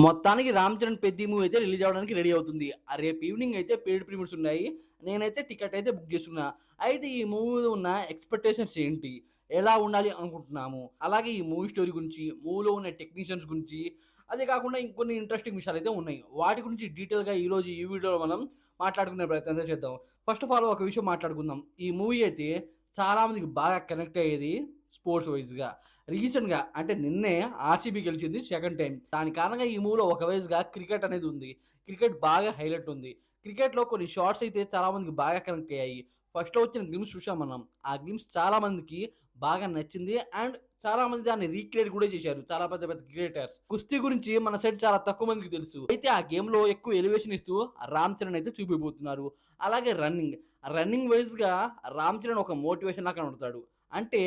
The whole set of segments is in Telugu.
మొత్తానికి 'రామ్ చరణ్' 'పెద్ది' మూవీ అయితే రిలీజ్ అవ్వడానికి రెడీ అవుతుంది. రేపు ఈవినింగ్ అయితే పెయిడ్ ప్రీమియర్స్ ఉన్నాయి. నేనైతే టికెట్ అయితే బుక్ చేసుకున్నా. అయితే ఈ మూవీలో ఉన్న ఎక్స్‌పెక్టేషన్స్ ఏంటి? ఎలా ఉండాలి అనుకుంటున్నాము? అలాగే ఈ మూవీ స్టోరీ గురించి, మూవీలో ఉన్న టెక్నీషియన్స్ గురించి, అదే కాకుండా ఇంకొన్ని ఇంట్రెస్టింగ్ విషయాలైతే ఉన్నాయి. వాటి గురించి డీటెయిల్‌గా ఈరోజు ఈ వీడియోలో మనం మాట్లాడుకునే ప్రయత్నం అయితే చేద్దాం. ఫస్ట్ ఆఫ్ ఆల్ ఒక విషయం మాట్లాడుకుందాం. ఈ మూవీ అయితే చాలా మందికి బాగా కనెక్ట్ అయ్యేది స్పోర్ట్స్ వైస్‌గా. రీసెంట్‌గా అంటే నిన్నే ఆర్‌సీబీ గెలిచింది సెకండ్ టైమ్. దాని కారణంగా ఈ మూవీలో ఒక వైస్‌గా క్రికెట్ అనేది ఉంది. క్రికెట్ బాగా హైలైట్ ఉంది. క్రికెట్‌లో కొన్ని షాట్స్ అయితే చాలా మందికి బాగా కనెక్ట్ అయ్యాయి. ఫస్ట్‌లో వచ్చిన గ్లింప్స్ చూసాం మనం. ఆ గ్లింప్స్ చాలా మందికి బాగా నచ్చింది. అండ్ చాలా మంది దాన్ని రీక్రియేట్ కూడా చేశారు. చాలా పెద్ద పెద్ద క్రియేటర్స్. కుస్తీ గురించి మన సైడ్ చాలా తక్కువ మందికి తెలుసు. అయితే ఆ గేమ్‌లో ఎక్కువ ఎలివేషన్ ఇస్తూ రామ్ చరణ్ అయితే చూపియబోతున్నారు. అలాగే రన్నింగ్. రన్నింగ్ వైస్‌గా రామ్ చరణ్ ఒక మోటివేషన్ లాగా కనపడతాడు. అంటే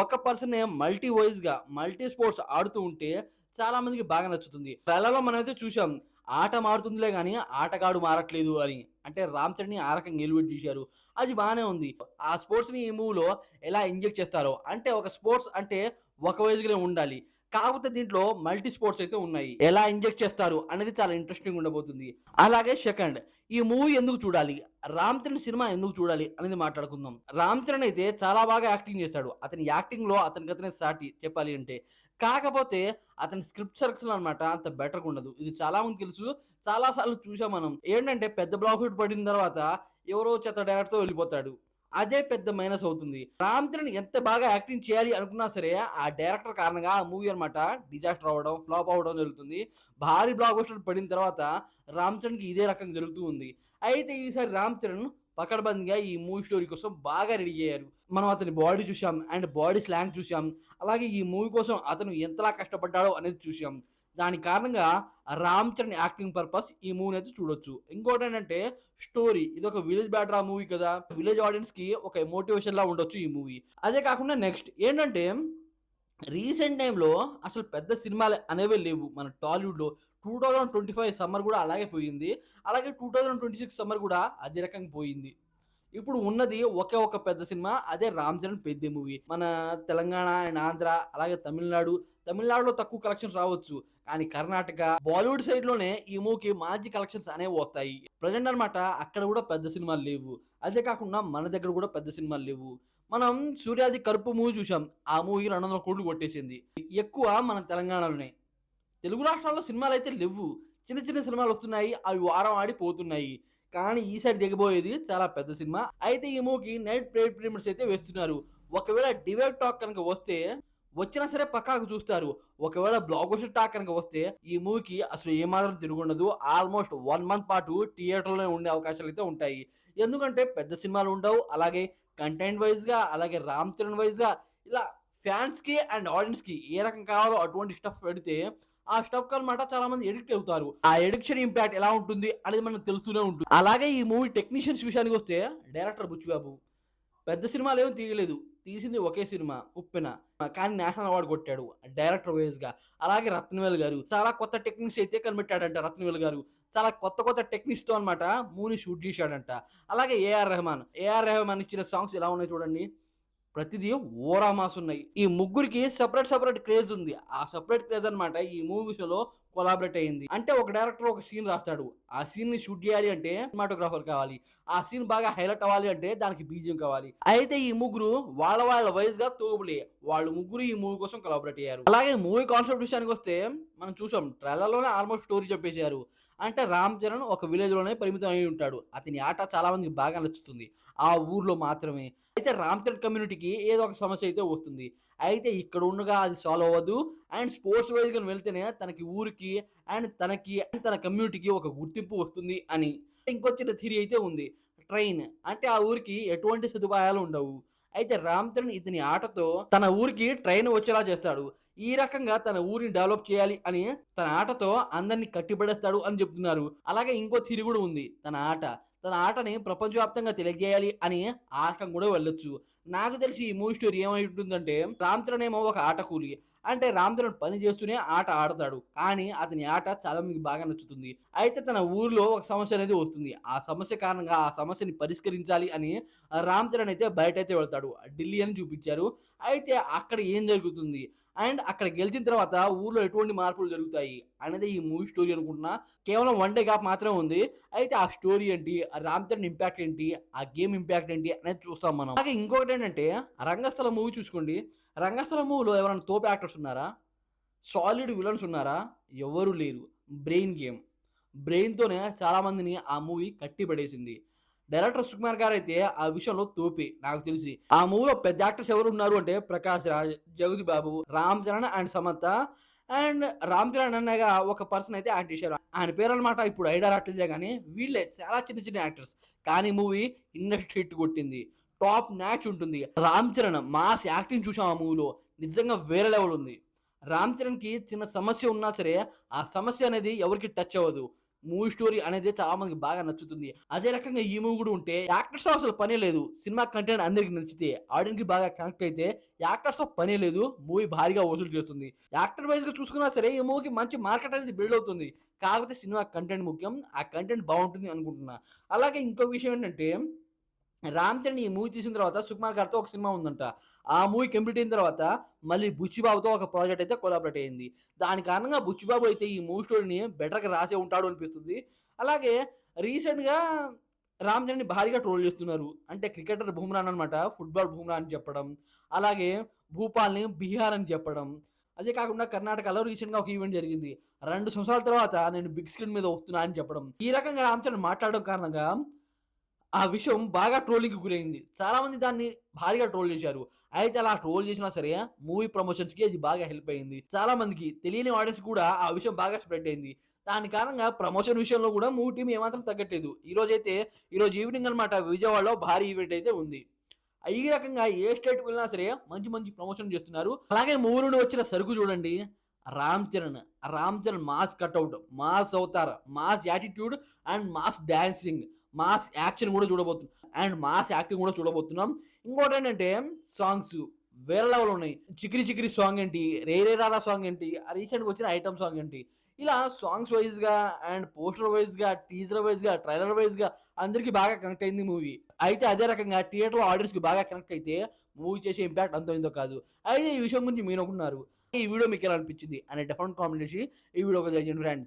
ఒక పర్సనే మల్టీ వైస్‌గా, మల్టీ స్పోర్ట్స్ ఆడుతూ ఉంటే చాలా మందికి బాగా నచ్చుతుంది. ట్రైలర్‌లో మనమైతే చూసాం. ఆట మారుతుందిలే గానీ ఆటగాడు మారట్లేదు అని. అంటే రామ్ చరణ్‌ని ఆ రకంగా ఎలివేట్ చేశారు. అది బానే ఉంది. ఆ స్పోర్ట్స్‌ని ఈ మూవీలో ఎలా ఇంజెక్ట్ చేస్తారో అంటే ఒక స్పోర్ట్స్ అంటే ఒక వైస్‌గానే ఉండాలి. కాకపోతే దీంట్లో మల్టీ స్పోర్ట్స్ అయితే ఉన్నాయి. ఎలా ఇంజెక్ట్ చేస్తారు అనేది చాలా ఇంట్రెస్టింగ్‌గా ఉండబోతుంది. అలాగే సెకండ్ ఈ మూవీ ఎందుకు చూడాలి? 'రామ్ చరణ్' సినిమా ఎందుకు చూడాలి అనేది మాట్లాడుకుందాం. 'రామ్ చరణ్' అయితే చాలా బాగా యాక్టింగ్ చేశాడు. అతని యాక్టింగ్‌లో అతనికతనే సాటి చెప్పాలి అంటే. కాకపోతే అతని స్క్రిప్ట్ సెలక్షన్ అన్నమాట అంత బెటర్‌గా ఉండదు. ఇది చాలా మందికి తెలుసు. చాలా సార్లు చూసాం మనం. ఏంటంటే పెద్ద బ్లాక్ బస్టర్ పడిన తర్వాత ఎవరో చెత్త డైరెక్టర్‌తో వెళ్ళిపోతాడు. అదే పెద్ద మైనస్ అవుతుంది. 'రామ్ చరణ్' ఎంత బాగా యాక్టింగ్ చేయాలి అనుకున్నా సరే, ఆ డైరెక్టర్ కారణంగా ఆ మూవీ అన్నమాట డిజాస్టర్ అవ్వడం, ఫ్లాప్ అవ్వడం జరుగుతుంది. భారీ బ్లాక్ బస్టర్ పడిన తర్వాత 'రామ్ చరణ్‌కి' ఇదే రకంగా జరుగుతూ ఉంది. అయితే ఈసారి 'రామ్ చరణ్' పకడ్బందీగా ఈ మూవీ స్టోరీ కోసం బాగా రెడీ అయ్యారు. మనం అతని బాడీ చూసాం. అండ్ బాడీ స్లాంగ్ చూసాం. అలాగే ఈ మూవీ కోసం అతను ఎంతలా కష్టపడ్డాడో అనేది చూసాం. దాని కారణంగా 'రామ్ చరణ్' యాక్టింగ్ పర్పస్ ఈ మూవీనైతే చూడొచ్చు. ఇంకోటేంటంటే స్టోరీ. ఇదొక విలేజ్ బ్యాక్‌డ్రాప్ మూవీ కదా! విలేజ్ ఆడియన్స్‌కి ఒక మోటివేషన్‌లా ఉండొచ్చు ఈ మూవీ. అదే కాకుండా నెక్స్ట్ ఏంటంటే రీసెంట్ టైమ్‌లో అసలు పెద్ద సినిమాలు అనేవే లేవు. మన టాలీవుడ్‌లో 2025 సమ్మర్ గూడా అలాగే పోయింది. అలాగే 2026 సమ్మర్ గూడా అదే రకంగా పోయింది. ఇప్పుడు ఉన్నది ఒకే ఒక పెద్ద సినిమా. అదే 'రామ్ చరణ్' 'పెద్ది' మూవీ. మన తెలంగాణ అండ్ ఆంధ్ర అలాగే తమిళనాడు. తమిళనాడులో తక్కువ కలెక్షన్స్ రావచ్చు. కానీ కర్ణాటక, బాలీవుడ్ సైడ్‌లోనే ఈ మూవీకి మంచి కలెక్షన్స్ అనేవి వస్తాయి. ప్రెజెంట్ అన్నమాట అక్కడ గూడా పెద్ద సినిమాలు లేవు. అదే కాకుండా మన దగ్గర గూడా పెద్ద సినిమాలు లేవు. మనం 'సూర్యాది కరుపు' మూవీ చూసాం. ఆ మూవీ 200,00,00,000 కొట్టేసింది. ఎక్కువ మన తెలంగాణలోనే. తెలుగు రాష్ట్రాల్లో సినిమాలైతే లెవ్వు. చిన్న చిన్న సినిమాలొస్తున్నాయి. అవి వారం ఆడి పోతున్నాయి. కానీ ఈసారి దిగబోయేది చాలా పెద్ద సినిమా. అయితే ఈ మూవీకి నైట్ పెయిడ్ ప్రీమియర్స్ అయితే వేస్తున్నారు. ఒకవేళ డివైడ్ టాక్ కనుక వస్తే, వచ్చినా సరే పక్కాగా చూస్తారు. ఒకవేళ బ్లాక్ బస్టర్ టాక్ కనుక వస్తే, ఈ మూవీకి అసలు ఏమాత్రం తిరుగుండదు. ఆల్‌మోస్ట్ 1 మంత్ పాటు థియేటర్‌లోనే ఉండే అవకాశాలైతే ఉంటాయి. ఎందుకంటే పెద్ద సినిమాలు ఉండవు. అలాగే కంటెంట్ వైస్‌గా, అలాగే 'రామ్ చరణ్' వైస్‌గా ఇలా ఫ్యాన్స్‌కి అండ్ ఆడియన్స్‌కి ఏ రకం కావాలో అటువంటి స్టఫ్ పెడితే ఆ స్టఫ్‌కి అన్నమాట చాలా మంది అడిక్ట్ అవుతారు. ఆ అడిక్షన్ ఇంపాక్ట్ ఎలా ఉంటుంది అనేది మనకు తెలుస్తూనే ఉంటుంది. అలాగే ఈ మూవీ టెక్నీషియన్స్ విషయానికొస్తే డైరెక్టర్ బుచ్చిబాబు. పెద్ద సినిమాలేమి తీయలేదు. తీసింది ఒకే సినిమా 'ఉప్పెన'. కానీ నేషనల్ అవార్డ్ కొట్టాడు డైరెక్టర్ వైస్‌గా. అలాగే రత్నవేలు గారు చాలా కొత్త టెక్నిక్స్ అయితే కనిపెట్టాడంట రత్నవేలు గారు. చాలా కొత్త కొత్త టెక్నిక్స్‌తో అన్నమాట మూవీని షూట్ చేశాడంట. అలాగే ఏఆర్ రెహమాన్. ఏఆర్ రెహమాన్ ఇచ్చిన సాంగ్స్ ఎలా ఉన్నాయి చూడండి. ప్రతిది ఓరా మాస్ ఉన్నాయి. ఈ ముగ్గురికి సెపరేట్ సెపరేట్ క్రేజ్ ఉంది. ఆ సెపరేట్ క్రేజ్ అన్నమాట ఈ మూవీ విషయంలో కొలాబరేట్ అయింది. అంటే ఒక డైరెక్టర్ ఒక సీన్ రాస్తాడు. ఆ సీన్‌ని షూట్ చేయాలి అంటే సినిమాటోగ్రాఫర్ కావాలి. ఆ సీన్ బాగా హైలైట్ అవ్వాలి అంటే దానికి బీజీఎం కావాలి. అయితే ఈ ముగ్గురు వాళ్ళ వాళ్ళ వైస్‌గా తోపులే. వాళ్ళు ముగ్గురు ఈ మూవీ కోసం కొలాబరేట్ అయ్యారు. అలాగే మూవీ కాన్సెప్ట్ విషయానికొస్తే మనం చూసాం ట్రైలర్‌లోనే ఆల్‌మోస్ట్ స్టోరీ చెప్పేసారు. అంటే 'రామ్ చరణ్' ఒక విలేజ్‌లోనే పరిమితం అయ్యి ఉంటాడు. అతని ఆట చాలా మందికి బాగా నచ్చుతుంది. ఆ ఊర్లో మాత్రమే. అయితే 'రామ్ చరణ్' కమ్యూనిటీకి ఏదో ఒక సమస్య అయితే వస్తుంది. అయితే ఇక్కడ ఉండగా అది సాల్వ్ అవ్వదు. అండ్ స్పోర్ట్స్ వైస్‌గా వెళ్తేనే తనకి ఊరికి అండ్ తనకి అండ్ తన కమ్యూనిటీకి ఒక గుర్తింపు వస్తుంది అని. ఇంకో చిన్న థియరీ అయితే ఉంది. ట్రైన్ అంటే ఆ ఊరికి ఎటువంటి సదుపాయాలు ఉండవు. అయితే 'రామ్ చరణ్' ఇతని ఆటతో తన ఊరికి ట్రైన్ వచ్చేలా చేస్తాడు. ఈ రకంగా తన ఊరిని డెవలప్ చేయాలి అని తన ఆటతో అందరిని కట్టిపడేస్తాడు అని చెప్తున్నారు. అలాగే ఇంకో థియరీ కూడా ఉంది. తన ఆటని ప్రపంచవ్యాప్తంగా తెలియజేయాలి అని ఆ రకం కూడా వెళ్ళొచ్చు. నాకు తెలిసి ఈ మూవీ స్టోరీ ఏమై ఉంటుందంటే, రామ్ చరణ్ ఏమో ఒక ఆట కూలి. అంటే రామ్ చరణ్ పని చేస్తూనే ఆట ఆడతాడు. కానీ అతని ఆట చాలా మందికి బాగా నచ్చుతుంది. అయితే తన ఊరిలో ఒక సమస్య అనేది వస్తుంది. ఆ సమస్య కారణంగా ఆ సమస్యని పరిష్కరించాలి అని రామ్ చరణ్ అయితే బయటైతే వెళ్తాడు. ఢిల్లీ అని చూపించారు. అయితే అక్కడ ఏం జరుగుతుంది? అండ్ అక్కడ గెలిచిన తర్వాత ఊర్లో ఎటువంటి మార్పులు జరుగుతాయి? అనేది ఈ మూవీ స్టోరీ అనుకుంటున్నా. కేవలం 1 డే గ్యాప్ మాత్రమే ఉంది. అయితే ఆ స్టోరీ ఏంటి? ఆ రామ్ చరణ్ ఇంపాక్ట్ ఏంటి? ఆ గేమ్ ఇంపాక్ట్ ఏంటి? అనేది చూస్తాం మనం. అలాగే ఇంకొకటేంటంటే 'రంగస్థలం' మూవీ చూసుకోండి. 'రంగస్థలం' మూవీలో ఎవరైనా తోపు యాక్టర్స్ ఉన్నారా? సాలిడ్ విలన్స్ ఉన్నారా? ఎవ్వరు లేరు. Brain game. బ్రెయిన్‌తోనే చాలా మందిని ఆ మూవీ కట్టి పడేసింది. డైరెక్టర్ సుకుమార్ గారైతే ఆ విషయంలో తోపే నాకు తెలిసి. ఆ మూవీలో పెద్ద యాక్టర్స్ ఎవరున్నారు అంటే 'ప్రకాష్ రాజ్', 'జగతి బాబు', 'రామ్ చరణ్' అండ్ 'సమంత'. అండ్ 'రామ్ చరణ్' అన్నగా ఒక పర్సన్ అయితే యాక్ట్ చేశారు. ఆయన పేరన్నమాట ఇప్పుడు ఐడియా రావట్లేదే గానీ వీళ్ళే చాలా చిన్న చిన్న యాక్టర్స్. కానీ మూవీ ఇండస్ట్రీ హిట్ కొట్టింది. టాప్ న్యాచ్ ఉంటుంది. 'రామ్ చరణ్' మాస్ యాక్టింగ్ చూసాం ఆ మూవీలో. నిజంగా వేరే లెవెల్ ఉంది. 'రామ్ చరణ్‌కి' చిన్న సమస్య ఉన్నా సరే, ఆ సమస్య అనేది ఎవరికీ టచ్ అవ్వదు. మూవీ స్టోరీ అనేది చాలా మందికి బాగా నచ్చుతుంది. అదే రకంగా ఈ మూవీ గూడా ఉంటే యాక్టర్స్‌తో అసలు పనే లేదు. సినిమా కంటెంట్ అందరికి నచ్చితే, ఆడియన్స్‌కి బాగా కనెక్ట్ అయితే యాక్టర్స్‌తో పనే లేదు. మూవీ భారీగా వసూలు చేస్తుంది. యాక్టర్ వైస్‌గా చూసుకున్నా సరే ఈ మూవీకి మంచి మార్కెట్ అనేది బిల్డ్ అవుతుంది. కాకపోతే సినిమా కంటెంట్ ముఖ్యం. ఆ కంటెంట్ బావుంటుంది అనుకుంటున్నా. అలాగే ఇంకో విషయం ఏంటంటే 'రామ్ చరణ్' ఈ మూవీ తీసిన తర్వాత సుకుమార్ గారితో ఒక సినిమా ఉందంట. ఆ మూవీ కంప్లీట్ అయిన తర్వాత మళ్ళీ 'బుచ్చిబాబుతో' ఒక ప్రాజెక్ట్ అయితే కొలాబరేట్ అయింది. దాని కారణంగా 'బుచ్చిబాబు' అయితే ఈ మూవీ స్టోరీని బెటర్‌గా రాసే ఉంటాడు అనిపిస్తుంది. అలాగే రీసెంట్‌గా 'రామ్ చరణ్‌ని' భారీగా ట్రోల్ చేస్తున్నారు. అంటే క్రికెటర్ బుమ్రాన్ అన్నమాట ఫుట్‌బాల్ బుమ్రా అని చెప్పడం. అలాగే భూపాల్‌ని బీహార్ అని చెప్పడం. అదే కాకుండా కర్ణాటకలో రీసెంట్‌గా ఒక ఈవెంట్ జరిగింది. 2 సంవత్సరాల తర్వాత నేను బిగ్ స్క్రీన్ మీద వస్తున్నా అని చెప్పడం. ఈ రకంగా 'రామ్ చరణ్' మాట్లాడడం కారణంగా ఆ విషయం బాగా ట్రోలింగ్‌కి గురైంది. చాలామంది దాన్ని భారీగా ట్రోల్ చేశారు. అయితే అలా ట్రోల్ చేసినా సరే మూవీ ప్రమోషన్స్‌కి అది బాగా హెల్ప్ అయింది. చాలా మందికి తెలియని ఆడియన్స్ కూడా ఆ విషయం బాగా స్ప్రెడ్ అయింది. దాని కారణంగా ప్రమోషన్ విషయంలో కూడా మూవీ టీమ్ ఏమాత్రం తగ్గట్లేదు. ఈరోజు ఈవినింగ్ అన్నమాట విజయవాడలో భారీ ఈవెంట్ అయితే ఉంది. ఈ రకంగా ఏ స్టేట్‌కి వెళ్ళినా సరే మంచి మంచి ప్రమోషన్ చేస్తున్నారు. అలాగే మూవీ నుండి వచ్చిన సరుకు చూడండి. 'Ram Charan'. 'Ram Charan' mass cutout, mass Avatar, mass attitude and mass dancing, mass action కూడా చూడబోతున్నాం. అండ్ మాస్ యాక్టింగ్ కూడా చూడబోతున్నాం. ఇంకోటేంటంటే సాంగ్స్ వేరే లెవెల్ ఉన్నాయి. 'చికిరి చికిరి' సాంగ్ ఏంటి, 'రే రే రారా' సాంగ్ ఏంటి, రీసెంట్‌గా వచ్చిన ఐటెమ్ సాంగ్ ఏంటి. ఇలా సాంగ్స్ వైస్‌గా అండ్ పోస్టర్ వైస్‌గా, టీజర్ వైస్‌గా, ట్రైలర్ వైస్‌గా అందరికి బాగా కనెక్ట్ అయింది మూవీ. అయితే అదే రకంగా థియేటర్‌లో ఆడియన్స్‌కి బాగా కనెక్ట్ అయితే మూవీ చేసే ఇంపాక్ట్ అంతో ఇంతో కాదు. అయితే ఈ విషయం గురించి మీరనుకున్నారు. ఈ వీడియో మీకెలా అనిపించింది అనే డెఫినెట్ కామెంట్ చేసి ఈ వీడియోకి లైక్ చేయండి ఫ్రెండ్స్.